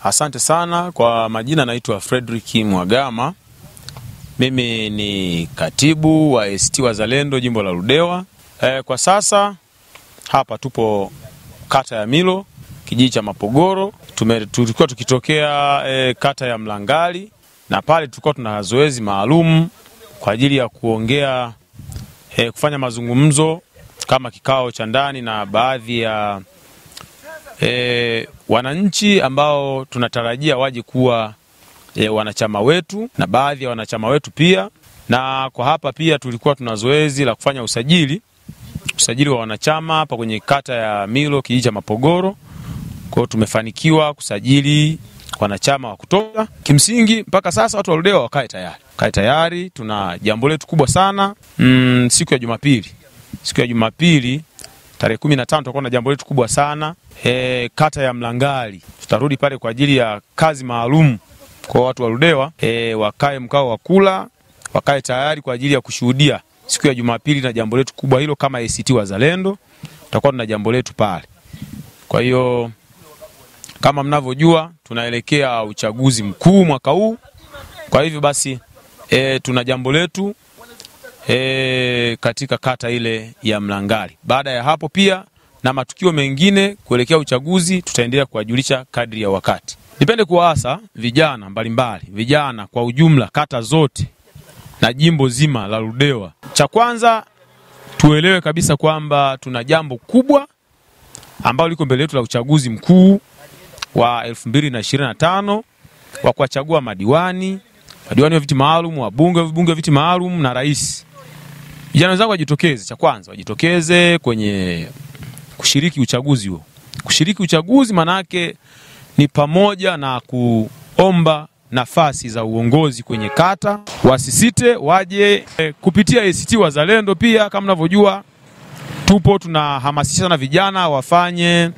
Asante sana. Kwa majina naitwa Fredrick Mwagama. Mimi ni katibu wa ACT Wazalendo jimbo la Ludewa. Kwa sasa hapa tupo kata ya Milo, kijiji cha Mapogoro. Tulikuwa tukitokea kata ya Mlangali, na pale tulikuwa tuna zoezi maalum kwa ajili ya kuongea kufanya mazungumzo kama kikao cha ndani na baadhi ya wananchi ambao tunatarajia waje kuwa wanachama wetu na baadhi ya wanachama wetu pia. Na kwa hapa pia tulikuwa tuna zoezi la kufanya usajili wa wanachama hapa kwenye kata ya Milo, kijiji cha Mapogoro. Kwa hiyo tumefanikiwa kusajili wanachama wa kutosha. Kimsingi mpaka sasa watu wa Ludewa wakae tayari. Tuna jambo letu kubwa sana siku ya Jumapili tarehe 15 tutakuwa na jambo letu kubwa sana kata ya Mlangali. Tutarudi pale kwa ajili ya kazi maalum kwa watu wa Ludewa. Wakae mkao wa kula, wakae tayari kwa ajili ya kushuhudia siku ya Jumapili na jambo letu kubwa hilo. Kama ACT Wazalendo tutakuwa tuna jambo letu pale. Kwa hiyo kama mnavyojua tunaelekea uchaguzi mkuu mwaka huu. Kwa hivyo basi tuna jambo letu katika kata ile ya Mlangali. Baada ya hapo pia na matukio mengine kuelekea uchaguzi tutaendelea kuwajulisha kadri ya wakati. Nipende kuwaasa vijana mbalimbali, vijana kwa ujumla, kata zote na jimbo zima la Ludewa. Cha kwanza tuelewe kabisa kwamba tuna jambo kubwa ambalo liko mbele yetu la uchaguzi mkuu wa 2025 wa kuwachagua madiwani wa viti maalum, wabunge wa viti maalum na rais. Vijana wenzangu wajitokeze, cha kwanza wajitokeze kwenye kushiriki uchaguzi huo. Kushiriki uchaguzi manake ni pamoja na kuomba nafasi za uongozi kwenye kata. Wasisite, waje kupitia ACT Wazalendo. Pia kama mnavyojua tupo tunahamasisha sana vijana wafanye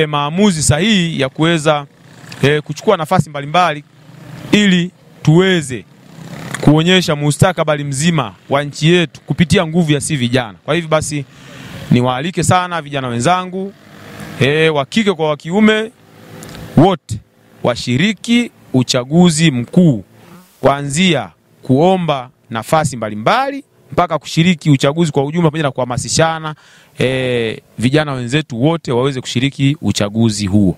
maamuzi sahihi ya kuweza kuchukua nafasi mbalimbali ili tuweze kuonyesha mustakabali mzima wa nchi yetu kupitia nguvu ya si vijana. Kwa hivyo basi niwaalike sana vijana wenzangu wa kike kwa wa kiume wote washiriki uchaguzi mkuu, kuanzia kuomba nafasi mbalimbali mpaka kushiriki uchaguzi kwa ujumla, pamoja na kuhamasishana vijana wenzetu wote waweze kushiriki uchaguzi huo.